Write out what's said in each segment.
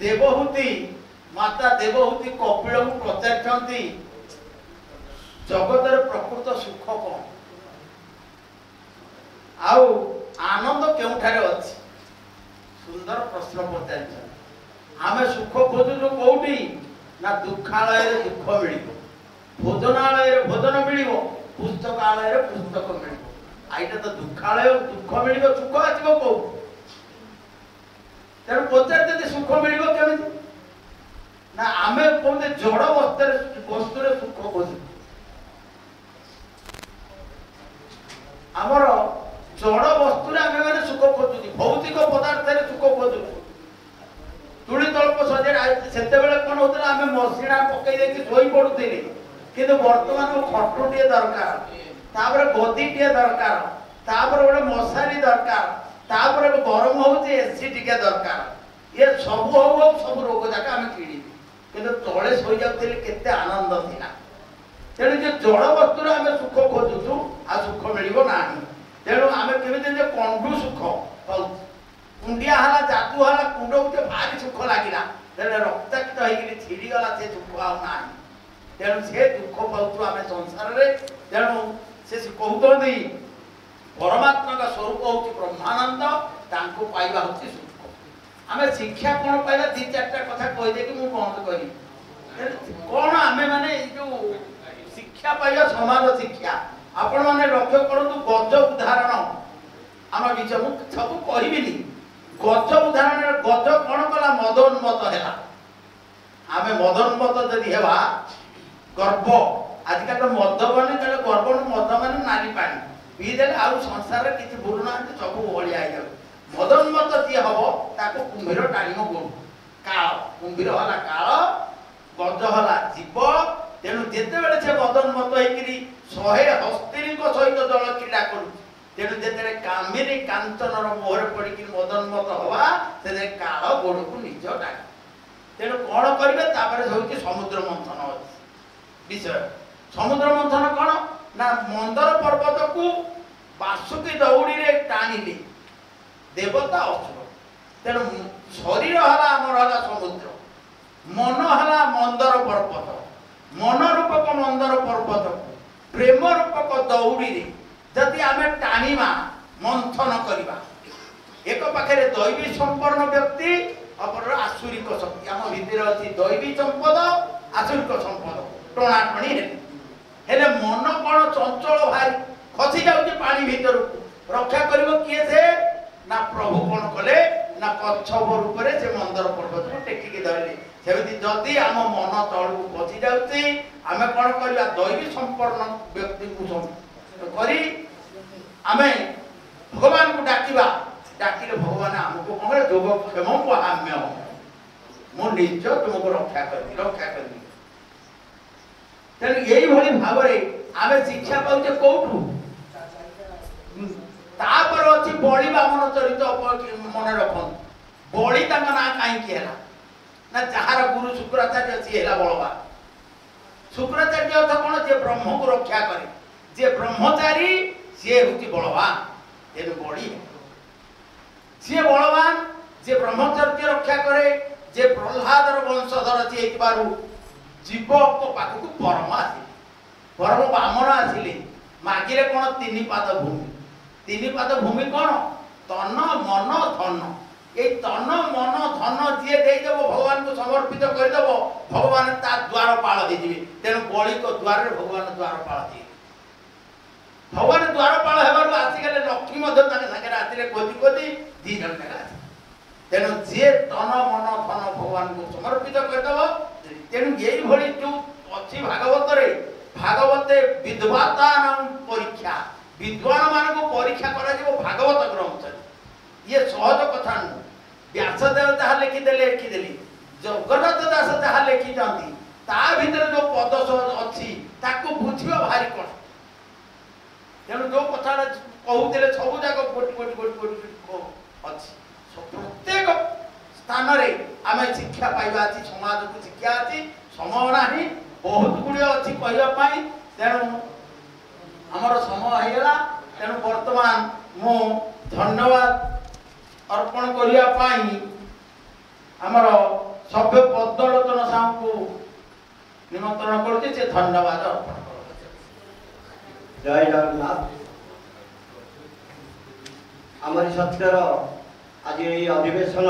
देवहूति माता देवहूति कपिल को पचारि जगतर प्रकृत सुख कौन आउ आनंद केउठारे अछि सुंदर प्रश्न पचारि आमे सुख खोजुछु कोउठी ना दुखालय रे दुख मिलिबो भोजनालय रे भोजन मिलिबो पुस्तकालय रे पुस्तक मिलिबो आइटा तो दुखालय दुख मिलिबो सुख आछिबो को तेरे पचारि दे सुख मिलिबो केमिति ना आमे कोते जड़ वस्तु रे सुख खोजु आमर जड़ वस्तु रे आमे माने सुख खोजु भौतिक पदार्थ रे सुख खोजु तुली तल्प सजे सेते बेले कोन होतला आमे मसिना पकई देकी सोई पडुथिले किंतु वर्तमान खटुटिए दरकार तापर गदिटिए दरकार तापर गोटे मशारी दरकार तापर गरम होउचे एसी टिके दरकार ये सब हो सब रोग जाका आमे किडी किंतु तळे सोई जाउथिले केते आनंद थिला तेणु जे जड़ वस्तु रे आमे सुख खोजुछु आ सुख मिलिबो नाही तेणु आमे केमिते जे कंडू सुख पाउ कुंडिया हला जादू हला कुंडो के भारी सुख लागिला तेरे रक्ताक्त होइकि छिड़ी गला से दुख आ नाही तेणु से दुख पाउछु आमे संसार रे तेणु से कहउतो दी परमात्मा का स्वरूप होउछि ब्रह्मानंद तांको पाइबा होछि सुख आमे शिक्षा कोन पाइला दी चारटा कथा कहि दे कि मु बंद करी कोन आमे माने जो शिक्षा पाइबा समाज शिक्षा आपण माने लक्ष्य करंतु गज उदाहरण आम बीच मु सब कहबिनी गज उदाहरण गज कौन कला मदोन्मत है आमे मदोन्मत जदि हेबा गर्व आजकल तो मद बने तेरे गर्व मद माने नाली पानी पी देले आ संसार रे किछि बुरु ना सब ओळिया आइ जाउ मदोन्मत जे हबो ताको कुंभीर टाणिनो गोड़ काळ कुंभीर हला काळ गज हला जीव तेनु जेते बेले से मदोन्मत होइकरी 100 हस्तिनी को सहित जल क्रीड़ा करू तेणु जेते कामिनी कांचनर मोहर पड़ी मदोन्मत हवा से काल गोड़ को निज टाणी तेणु कौन करेंगे सब समुद्र मंथन विषय समुद्र मंथन कौन ना मंदर पर्वत को बासुकी दौड़ी रे टाणिले देवता असुर तेणु शरीर हला आमर हला समुद्र मन हला मंदर पर्वत मन रूपक मंदर पर्वत प्रेम रूपक दौड़ी रे जदि आमे टाणीमा मंथन करिबा एक पाखे दैवी संपन्न व्यक्ति अपर आसुरिक शक्ति आम भितर अछि दैवी संपद आसुरिक संपद टोना टणी हेले मन कोन चंचल भाई खसी जाउची पानी भीतर रक्षा करिवो किए से ना प्रभु कोन कले ना कच्छप रूप रे से मंदर पर्वत को टेकी के धरले सेबति जदि आम मन तळ को खसी जाउची आमे कोन करिया दैवी संपन्न व्यक्ति को करी आमे भगवान को डाकिबा डाकिले भगवान हमको कहले जोग क्षेम पहाम्य मो निज तुमको रक्षा करबी तेणु यही भली भाव रे आमे शिक्षा पाउचे कोठू तापर अछि बळी बामन चरित मन रखन बळी तंग ना काई की हैला ना जहार गुरु शुक्राचार्य अछि हैला बळवा शुक्राचार्य अर्थ कोन जे ब्रह्म को रक्षा करे जे ब्रह्मचारी सी हूँ बलवान तेणु बड़ी सी बलवान जे ब्रह्मचर्य रक्षा करे जे प्रहलादर वंशधर सी जीव पाखक परम आस परम बामन आसिले मागिले कौन 3 पाद भूमि कौन तन मन धन ये तन मन धन जी देदेव भगवान को समर्पित करदेव भगवान ता द्वारपाल हो तेणु बड़ी को द्वार भगवान द्वारपाल दिए भगवान द्वारपाल हेबारु आसिगले लक्ष्मी मध्य ताके संगे आतिले कोदि कोदि दी जन का तेणु जे तन मन धन भगवान को समर्पित करदेव तेणु यही भली जो अच्छी भागवत रे भागवते विद्वान परीक्षा विद्वान मान को परीक्षा करा जिवो भागवत ग्रंथ ये सहज कथा न व्यासदेव जहाँ लिखिदेली जगन्नाथ दास जहाँ लिखि जाती ता भीतर जो पद अच्छी ताको बुझिबा भारी कष्ट तेणु जो कथा कहते सब जाक गोटी अच्छी प्रत्येक स्थान रे आमे शिक्षा पाइबा अछि समाज को शिक्षा अछि समय नाही बहुत गुड़िया अच्छी कहवाई तेणु आमर समय होगा तेणु वर्तमान मु धन्यवाद अर्पण करने आमर सभ्य पद्मलोचन साहू को निमंत्रण करुचे से धन्यवाद अर्पण करुचे। जय जगन्नाथ। आमरी सत्यर आज ये अधिवेशन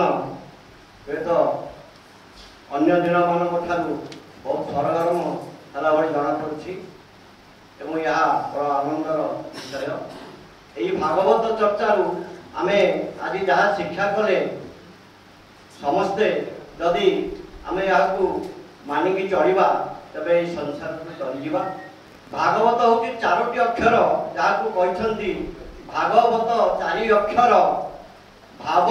तो अन्य दिन मान बहुत सरगरम है भाई जना पड़ी बड़ा आनंदर विषय। यही भागवत चर्चारू आम आज जहाँ शिक्षा कले समस्ते जदि आम यहाँ मानिकी चढ़ा तेज ये संसार को चलीजा। भागवत हूँ चारोटी अक्षर जहाँ कहते भागवत चारि अक्षर भाव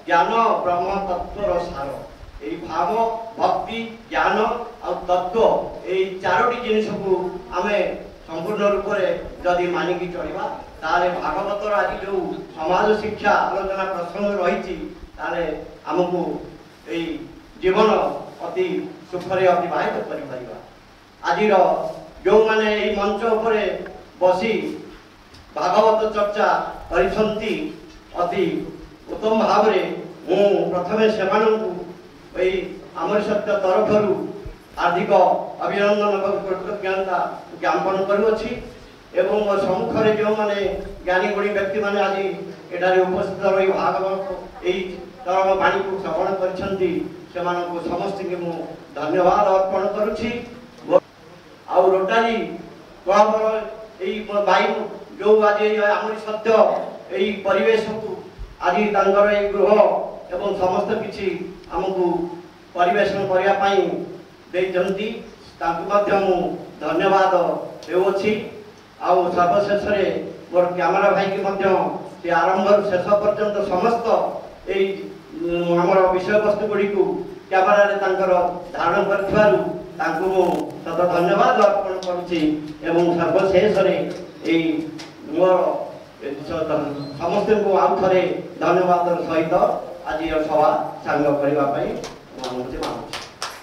ज्ञान ब्रह्म तत्वर सार। यही भाव भक्ति ज्ञान आ तत्व यही चारोटी जिनिस को आम संपूर्ण रूप से जदि मानिकी चढ़ा ताले भागवतर आज जो समाज शिक्षा आलोचना प्रसंग रही आमको यही जीवन अति सुखरे अतिबाहित कर। आज जो माने यही मंच उपरे बसी भागवत चर्चा करिसंती अति उत्तम भाव में प्रथमे से आमर सत्य तरफ हार्दिक अभिनंदन कृतज्ञता ज्ञापन करुच्छी। एवं सम्मुखें जो मैंने ज्ञानी गुणी व्यक्ति मैंने आज एठारे उपस्थित रही भागवत यही तरम वाणी को श्रवण कर समस्त को धन्यवाद अर्पण करुच्छी। आ रोटारी क्लब यही भाई जो आज आमरी सत्य यही परिवेश को आज गृह एवं समस्त किसी आमको परिवेशन करने धन्यवाद देउछि। आउ सर्वशेष मोर कैमरा भाई की आरंभ शेष पर्यंत समस्त आमर विषय वस्तु गुड़ी को कैमरा धारण कर सत धन्यवाद अर्पण करुच्ची। सर्वशेष मोर समस्त को आउ थे धन्यवाद सहित आज सभा सांग करने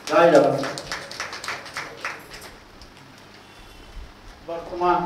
जय जगन्नाथ। वर्तमान